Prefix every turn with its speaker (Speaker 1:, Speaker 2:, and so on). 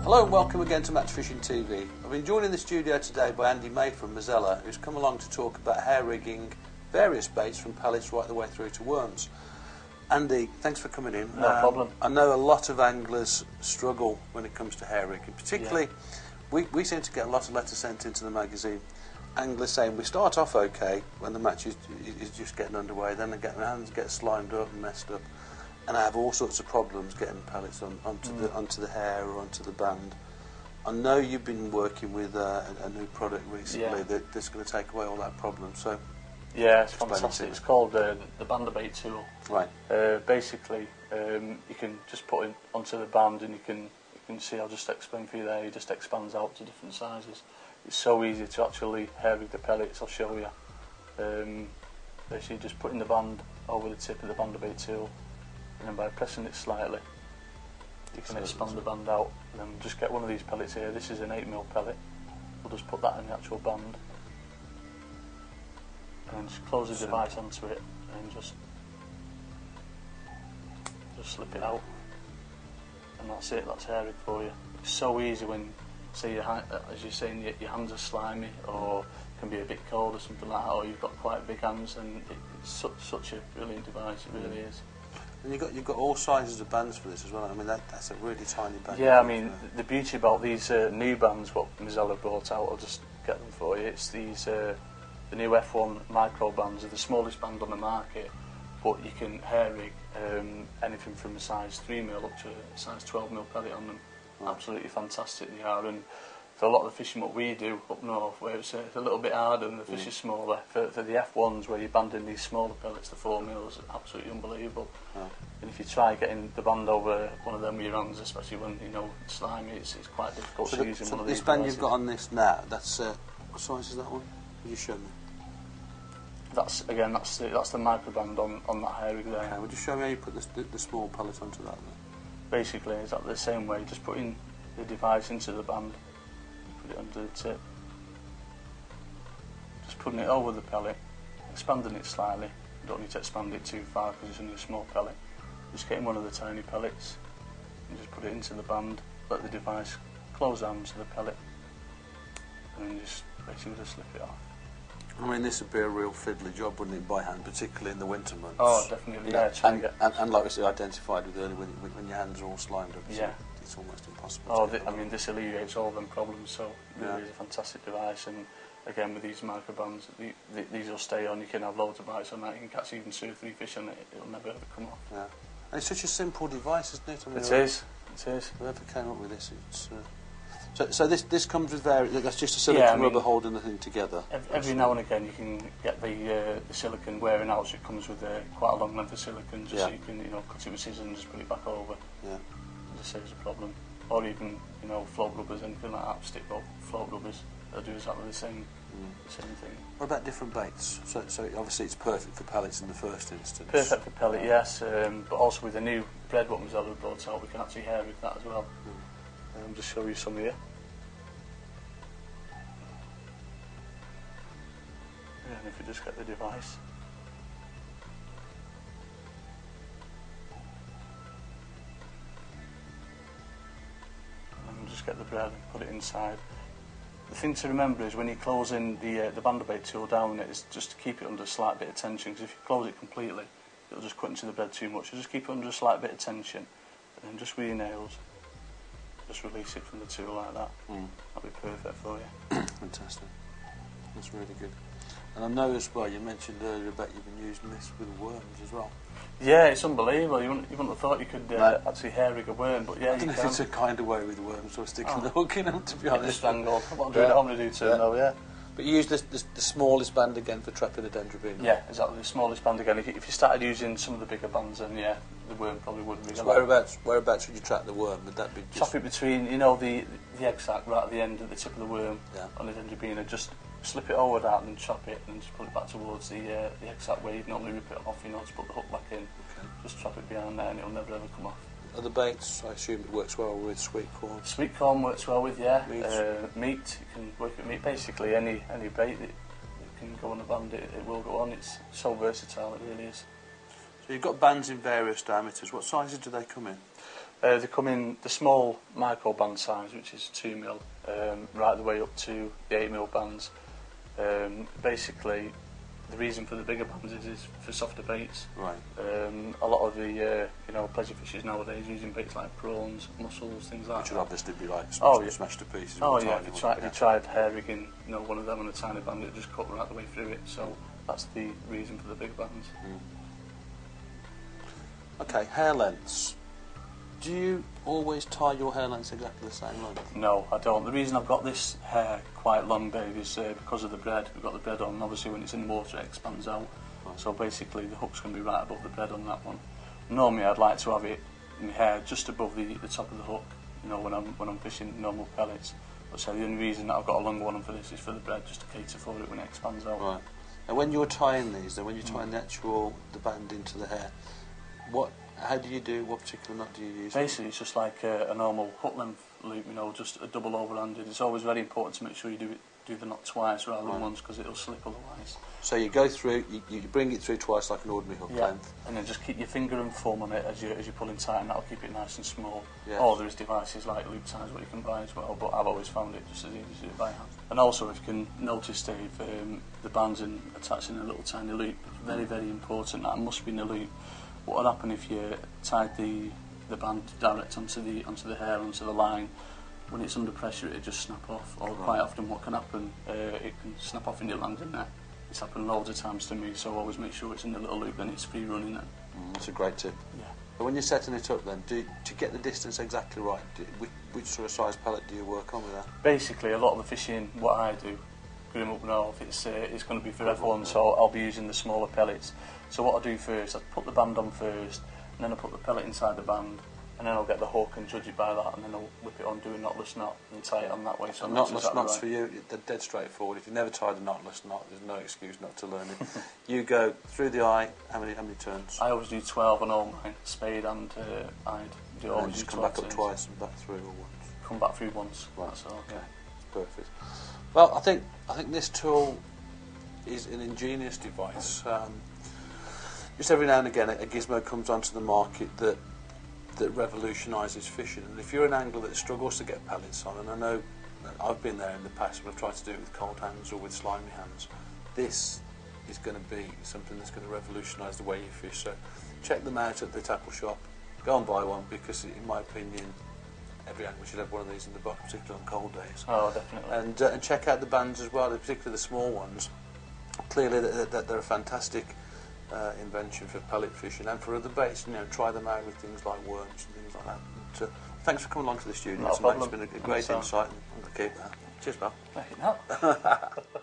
Speaker 1: Hello and welcome again to Match Fishing TV. I've been joined in the studio today by Andy May from Mosella, who's come along to talk about hair rigging various baits from pellets right the way through to worms. Andy, thanks for coming in.
Speaker 2: No problem.
Speaker 1: I know a lot of anglers struggle when it comes to hair rigging, particularly we seem to get a lot of letters sent into the magazine. Anglers saying we start off okay when the match is just getting underway, then my hands get slimed up and messed up, and I have all sorts of problems getting pellets onto the hair or onto the band. I know you've been working with a new product recently that's going to take away all that problem. So
Speaker 2: yeah, it's fantastic. It's called the bait tool.
Speaker 1: Right.
Speaker 2: Basically, you can just put it onto the band, and you can see. I'll just explain for you there. It just expands out to different sizes. It's so easy to actually hair rig the pellets. I'll show you. Basically, just putting the band over the tip of the bait tool, and then by pressing it slightly, you can expand the band out. And then just get one of these pellets here. This is an 8mm pellet. We'll just put that in the actual band, and then just close the device onto it, and just slip it out, and that's it. That's hair rig for you. It's so easy when, say, as you're saying, your hands are slimy or can be a bit cold or something like that, or you've got quite big hands, and it's such a brilliant device. It really is.
Speaker 1: And you've got all sizes of bands for this as well. I mean, that's a really tiny band.
Speaker 2: Yeah, I mean, the beauty about these new bands, what Mosella brought out, I'll just get them for you. It's these the new F1 micro bands. Are the smallest band on the market, but you can hair rig anything from a size 3mm up to a size 12mm pellet on them. Right. Absolutely fantastic they are, and for a lot of the fishing what we do up north, where it's a little bit harder and the fish is smaller, for the F1s where you're banding these smaller pellets, the 4mm, absolutely unbelievable. Yeah. And if you try getting the band over one of them with your hands, especially when it's slimy, it's quite difficult to use in one of these.
Speaker 1: This band
Speaker 2: devices
Speaker 1: you've got on this now, that's what size is that one? Will you show me?
Speaker 2: That's the micro band on that hair rig there.
Speaker 1: Okay, would you show me how you put the small pellet onto that then?
Speaker 2: Basically, exactly the same way, just putting the device into the band, put it under the tip, just putting it over the pellet, expanding it slightly. You don't need to expand it too far because it's only a small pellet. Just getting one of the tiny pellets and just put it into the band, let the device close down to the pellet, and then just basically just slip it off.
Speaker 1: I mean, this would be a real fiddly job, wouldn't it, by hand, particularly in the winter months?
Speaker 2: Oh, definitely.
Speaker 1: Yeah, and like we said, identified with earlier, when your hands are all slimed up, it's almost impossible.
Speaker 2: Oh, I mean, this alleviates all them problems, so it really is a fantastic device. And again, with these microbands, these will stay on. You can have loads of bites on that. You can catch even 2 or 3 fish on it. It'll never ever come off. Yeah,
Speaker 1: and it's such a simple device, isn't it? I mean,
Speaker 2: it is.
Speaker 1: Whoever came up with this, it's. So this comes with that's just a silicone rubber holding the thing together.
Speaker 2: Every now and again you can get the silicone wearing out, so it comes with quite a long length of silicone, just so you can cut it with scissors and just put it back over. Yeah. It just saves a problem. Or even float rubbers, anything like that, stick float rubbers. They'll do exactly the same thing.
Speaker 1: What about different baits? So obviously it's perfect for pellets in the first instance.
Speaker 2: Perfect for pellet, yes. But also with the new bread what Mosella brought out, we can actually hair rig that as well. Just show you some here. And if you just get the device, and then just get the bread and put it inside. The thing to remember is when you're closing the bait tool down, is just to keep it under a slight bit of tension, because if you close it completely, it'll just cut into the bread too much. So just keep it under a slight bit of tension, and then just with your nails, just release it from the tool like that. That'll be perfect for you.
Speaker 1: Fantastic. That's really good. And I know as well, you mentioned earlier about you've been using this with worms as well.
Speaker 2: Yeah, it's unbelievable. You wouldn't have thought you could actually hair rig a worm, but yeah,
Speaker 1: I don't know if it's a kind of way with worms or sticking the hook in them, to be honest.
Speaker 2: Strangled. What I'm doing at home to do too, though, yeah.
Speaker 1: But you use the smallest band again for trapping a dendrobina?
Speaker 2: Yeah, exactly, the smallest band again. If you started using some of the bigger bands, then yeah, the worm probably wouldn't be.
Speaker 1: So whereabouts would you trap the worm? Would that be just...
Speaker 2: Trap it between, the egg sac right at the end, at the tip of the worm, on the dendrobina, just slip it over that and chop it and just put it back towards the egg sac where you'd normally rip it off, to put the hook back in. Okay. Just trap it behind there and it'll never ever come off.
Speaker 1: Other baits, I assume it works well with sweet corn?
Speaker 2: Sweet corn works well with, meat, you can work with meat. Basically any bait that can go on a band, it will go on. It's so versatile, it really is.
Speaker 1: So you've got bands in various diameters. What sizes do they come in?
Speaker 2: They come in the small micro band size, which is 2mm, right the way up to the 8mm bands. Basically, the reason for the bigger bands is for softer baits.
Speaker 1: Right.
Speaker 2: A lot of the pleasure fishers nowadays using baits like prawns, mussels, things like that.
Speaker 1: Which would obviously be like smashed to pieces.
Speaker 2: Oh yeah, if you tried hair rigging, one of them on a tiny band, it just cut right the way through it. So that's the reason for the bigger bands.
Speaker 1: Okay, hair lengths. Do you always tie your hair lengths exactly the same length?
Speaker 2: No, I don't. The reason I've got this hair quite long, Dave, is because of the bread. We've got the bread on, obviously when it's in the water it expands out. Right. So basically the hook's going to be right above the bread on that one. Normally I'd like to have it, my hair just above the top of the hook, when I'm fishing normal pellets. But so the only reason that I've got a longer one for this is for the bread, just to cater for it when it expands out.
Speaker 1: Right. And when you're tying these, then when you're tying the band into the hair, how do you do, what particular knot do you use?
Speaker 2: Basically it's just like a normal hook length loop, just a double overhanded. It's always very important to make sure you do the knot twice rather than once, because it'll slip otherwise. So
Speaker 1: you go through, you bring it through twice like an ordinary hook length.
Speaker 2: And then just keep your finger and thumb on it as you're pulling tight, and that'll keep it nice and small.
Speaker 1: Yes.
Speaker 2: Or there's devices like loop ties what you can buy as well, but I've always found it just as easy to do by hand. And also, if you can notice, Dave, the band's attached in a little tiny loop. Very, very important. That must be in a loop. What would happen if you tied the band direct onto the hair, onto the line? When it's under pressure, it just snap off. Or quite often, what can happen, it can snap off in your landing net. It's happened loads of times to me, so always make sure it's in the little loop, then it's free running then.
Speaker 1: That's a great tip.
Speaker 2: Yeah.
Speaker 1: But when you're setting it up then, to get the distance exactly right, which sort of size pellet do you work on with that?
Speaker 2: Basically, a lot of the fishing, what I do, going up north, it's going to be for F1, so I'll be using the smaller pellets. So what I do first, I put the band on first, and then I put the pellet inside the band, and then I'll get the hook and judge it by that, and then I'll whip it on, do a knotless knot, and tie it on that way. So
Speaker 1: knotless knots for you, they're dead straightforward. If you've never tied a knotless knot, there's no excuse not to learn it. You go through the eye, how many turns?
Speaker 2: I always do 12 on all mine, spade and eyed.
Speaker 1: And just come back up twice and back through, or once?
Speaker 2: Come back through once.
Speaker 1: Right.
Speaker 2: That's all.
Speaker 1: Okay. Perfect. Well, I think this tool is an ingenious device. Just every now and again, a gizmo comes onto the market that revolutionises fishing. And if you're an angler that struggles to get pellets on, and I know I've been there in the past when I've tried to do it with cold hands or with slimy hands, this is going to be something that's going to revolutionise the way you fish. So check them out at the tackle shop. Go and buy one, because in my opinion, every angler should have one of these in the box, particularly on cold days.
Speaker 2: Oh, definitely.
Speaker 1: And check out the bands as well, particularly the small ones. Clearly, they're a fantastic invention for pellet fishing and for other baits. Try them out with things like worms and things like that. But, thanks for coming along to the studio. It's been a great insight, and I'm going to keep that. Cheers, pal.
Speaker 2: Make it up.